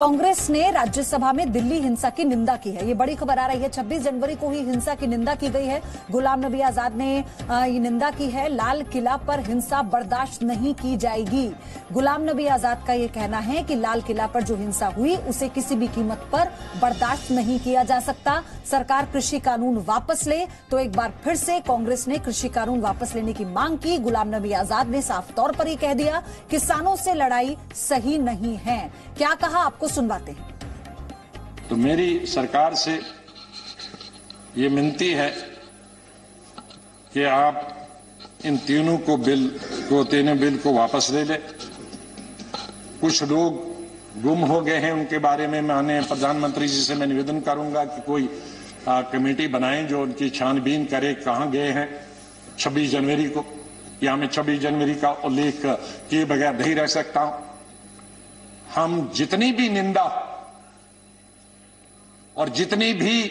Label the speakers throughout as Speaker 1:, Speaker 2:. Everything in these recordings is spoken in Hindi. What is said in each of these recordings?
Speaker 1: कांग्रेस ने राज्यसभा में दिल्ली हिंसा की निंदा की है। ये बड़ी खबर आ रही है। 26 जनवरी को ही हिंसा की निंदा की गई है। गुलाम नबी आजाद ने ये निंदा की है। लाल किला पर हिंसा बर्दाश्त नहीं की जाएगी। गुलाम नबी आजाद का ये कहना है कि लाल किला पर जो हिंसा हुई उसे किसी भी कीमत पर बर्दाश्त नहीं किया जा सकता। सरकार कृषि कानून वापस ले, तो एक बार फिर से कांग्रेस ने कृषि कानून वापस लेने की मांग की। गुलाम नबी आजाद ने साफ तौर पर ही कह दिया, किसानों से लड़ाई सही नहीं है। क्या कहा, आपको सुनवाते हैं।
Speaker 2: तो मेरी सरकार से ये विनती है कि आप इन तीनों बिल को वापस ले ले। कुछ लोग गुम हो गए हैं, उनके बारे में माननीय प्रधानमंत्री जी से मैं निवेदन करूंगा कि कोई कमेटी बनाएं जो उनकी छानबीन करे, कहां गए हैं 26 जनवरी को। या मैं 26 जनवरी का उल्लेख किए बगैर नहीं रह सकता हूं। हम जितनी भी निंदा और जितनी भी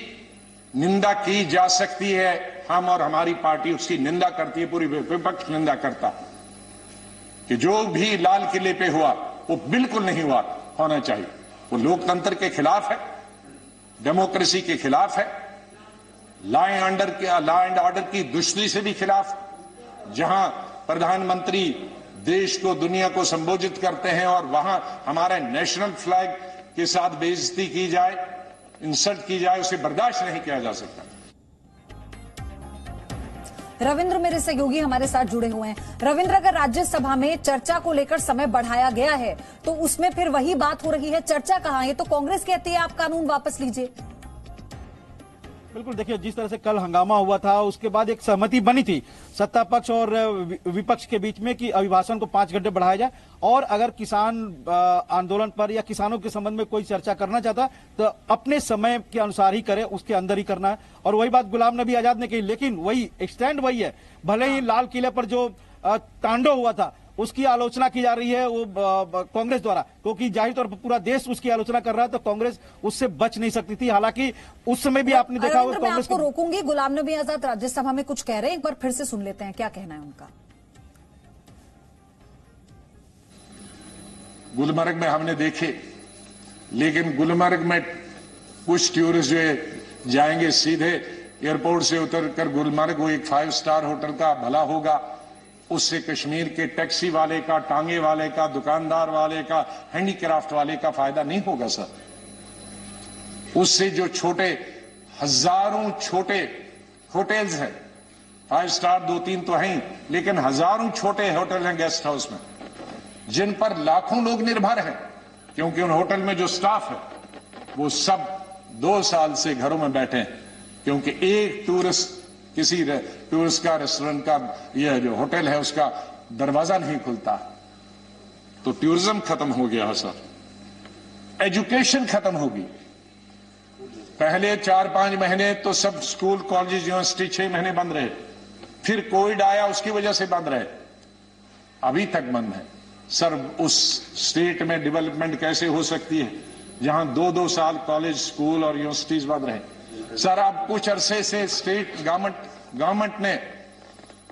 Speaker 2: निंदा की जा सकती है, हम और हमारी पार्टी उसकी निंदा करती है, पूरी विपक्ष निंदा करता है कि जो भी लाल किले पे हुआ वो बिल्कुल नहीं होना चाहिए। वो लोकतंत्र के खिलाफ है, डेमोक्रेसी के खिलाफ है, लॉ एंड ऑर्डर की दुश्मनी से भी खिलाफ। जहां प्रधानमंत्री देश को, दुनिया को संबोधित करते हैं और वहां हमारे नेशनल फ्लैग के साथ बेइज्जती की जाए, इंसल्ट की जाए, उसे बर्दाश्त नहीं किया जा सकता।
Speaker 1: रविंद्र मेरे सहयोगी हमारे साथ जुड़े हुए हैं। रविंद्र, अगर राज्यसभा में चर्चा को लेकर समय बढ़ाया गया है तो उसमें फिर वही बात हो रही है, चर्चा कहां है? तो कांग्रेस कहती है आप कानून वापस लीजिए।
Speaker 3: बिल्कुल, देखिए जिस तरह से कल हंगामा हुआ था उसके बाद एक सहमति बनी थी सत्ता पक्ष और विपक्ष के बीच में कि अभिभाषण को 5 घंटे बढ़ाया जाए, और अगर किसान आंदोलन पर या किसानों के संबंध में कोई चर्चा करना चाहता तो अपने समय के अनुसार ही करे, उसके अंदर ही करना है। और वही बात गुलाम नबी आजाद ने कही, लेकिन वही स्टैंड वही है। भले ही लाल किले पर जो तांडव हुआ था उसकी आलोचना की जा रही है वो कांग्रेस द्वारा, क्योंकि जाहिर तौर पर पूरा देश उसकी आलोचना कर रहा है, तो कांग्रेस उससे बच नहीं सकती थी। हालांकि उस समय भी आपने देखा होगा
Speaker 1: कांग्रेस को रोकूंगी। गुलाम नबी आजाद राज्यसभा में कुछ कह रहे हैं, एक बार फिर से सुन लेते हैं क्या कहना है उनका।
Speaker 2: गुलमर्ग में हमने देखे, लेकिन गुलमर्ग में कुछ टूरिस्ट जो जाएंगे सीधे एयरपोर्ट से उतरकर गुलमर्ग, वो एक 5 स्टार होटल का भला होगा, उससे कश्मीर के टैक्सी वाले का, टांगे वाले का, दुकानदार वाले का, हैंडीक्राफ्ट वाले का फायदा नहीं होगा सर। उससे जो हजारों छोटे होटल्स हैं, 5 स्टार 2-3 तो हैं, लेकिन हजारों छोटे होटल हैं गेस्ट हाउस में, जिन पर लाखों लोग निर्भर हैं, क्योंकि उन होटल में जो स्टाफ है वो सब 2 साल से घरों में बैठे हैं, क्योंकि एक किसी टूरिस्ट का, रेस्टोरेंट का, यह जो होटल है उसका दरवाजा नहीं खुलता। तो टूरिज्म खत्म हो गया सर। एजुकेशन खत्म होगी। पहले 4-5 महीने तो सब स्कूल, कॉलेज, यूनिवर्सिटी 6 महीने बंद रहे, फिर कोविड आया उसकी वजह से बंद रहे, अभी तक बंद है सर। उस स्टेट में डेवलपमेंट कैसे हो सकती है जहां 2-2 साल कॉलेज, स्कूल और यूनिवर्सिटीज बंद रहे? सर, अब कुछ अरसे से स्टेट गवर्नमेंट ने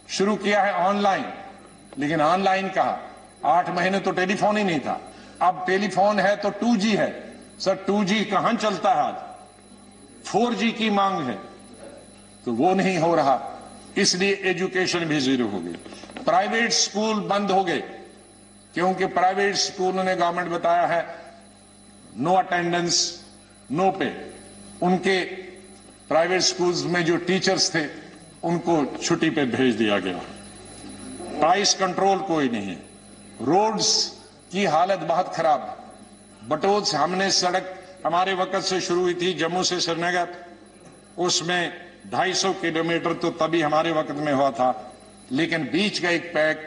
Speaker 2: शुरू किया है ऑनलाइन, लेकिन ऑनलाइन कहा, 8 महीने तो टेलीफोन ही नहीं था, अब टेलीफोन है तो 2G है सर। 2G कहां चलता है आज? 4G की मांग है, तो वो नहीं हो रहा, इसलिए एजुकेशन भी जीरो हो गई। प्राइवेट स्कूल बंद हो गए, क्योंकि प्राइवेट स्कूलों ने गवर्नमेंट बताया है नो अटेंडेंस, नो पे। उनके प्राइवेट स्कूल्स में जो टीचर्स थे उनको छुट्टी पे भेज दिया गया। प्राइस कंट्रोल कोई नहीं है। रोड्स की हालत बहुत खराब है। बटोत से हमने सड़क हमारे वक्त से शुरू हुई थी जम्मू से श्रीनगर, उसमें 250 किलोमीटर तो तभी हमारे वक्त में हुआ था, लेकिन बीच का एक पैक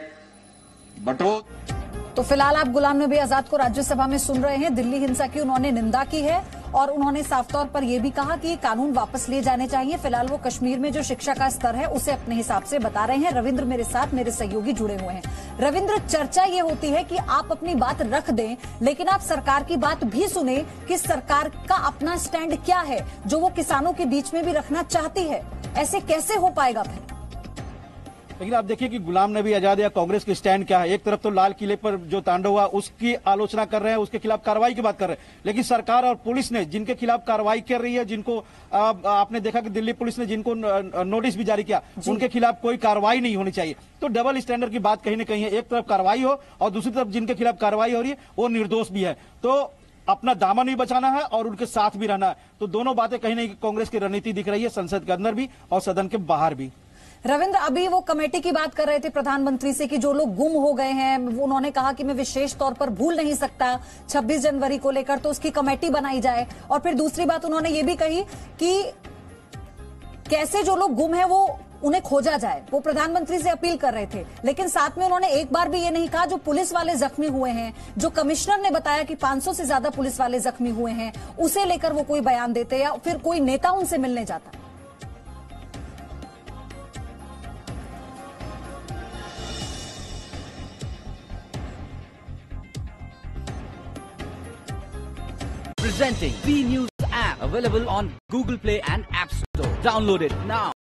Speaker 2: बटोत।
Speaker 1: तो फिलहाल आप गुलाम नबी आजाद को राज्यसभा में सुन रहे हैं। दिल्ली हिंसा की उन्होंने निंदा की है और उन्होंने साफ तौर पर यह भी कहा कि कानून वापस लिए जाने चाहिए। फिलहाल वो कश्मीर में जो शिक्षा का स्तर है उसे अपने हिसाब से बता रहे हैं। रविंद्र मेरे साथ, मेरे सहयोगी जुड़े हुए हैं। रविंद्र, चर्चा ये होती है कि आप अपनी बात रख दें, लेकिन आप सरकार की बात भी सुने कि सरकार का अपना स्टैंड क्या है जो वो किसानों के बीच में भी रखना चाहती है। ऐसे कैसे हो पाएगा फिर?
Speaker 3: लेकिन आप देखिए कि गुलाम नबी आजाद या कांग्रेस के स्टैंड क्या है। एक तरफ तो लाल किले पर जो तांडव हुआ उसकी आलोचना कर रहे हैं, उसके खिलाफ कार्रवाई की बात कर रहे हैं, लेकिन सरकार और पुलिस ने जिनके खिलाफ कार्रवाई कर रही है, जिनको आपने देखा कि दिल्ली पुलिस ने जिनको नोटिस भी जारी किया, उनके खिलाफ कोई कार्रवाई नहीं होनी चाहिए। तो डबल स्टैंडर्ड की बात कहीं ना कहीं है। एक तरफ कार्रवाई हो और दूसरी तरफ जिनके खिलाफ कार्रवाई हो रही है वो निर्दोष भी है। तो अपना दामन भी बचाना है और उनके साथ भी रहना है। तो दोनों बातें कहीं ना कहीं कांग्रेस की रणनीति दिख रही है, संसद के अंदर भी और सदन के बाहर भी।
Speaker 1: रविंद्र, अभी वो कमेटी की बात कर रहे थे प्रधानमंत्री से कि जो लोग गुम हो गए हैं, उन्होंने कहा कि मैं विशेष तौर पर भूल नहीं सकता 26 जनवरी को लेकर, तो उसकी कमेटी बनाई जाए। और फिर दूसरी बात उन्होंने ये भी कही कि कैसे जो लोग गुम हैं वो उन्हें खोजा जाए, वो प्रधानमंत्री से अपील कर रहे थे। लेकिन साथ में उन्होंने एक बार भी ये नहीं कहा जो पुलिस वाले जख्मी हुए हैं, जो कमिश्नर ने बताया कि 500 से ज्यादा पुलिस वाले जख्मी हुए हैं, उसे लेकर वो कोई बयान देते या फिर कोई नेता उनसे मिलने जाता।
Speaker 4: Presenting B News app, available on Google Play and App Store. Download it now.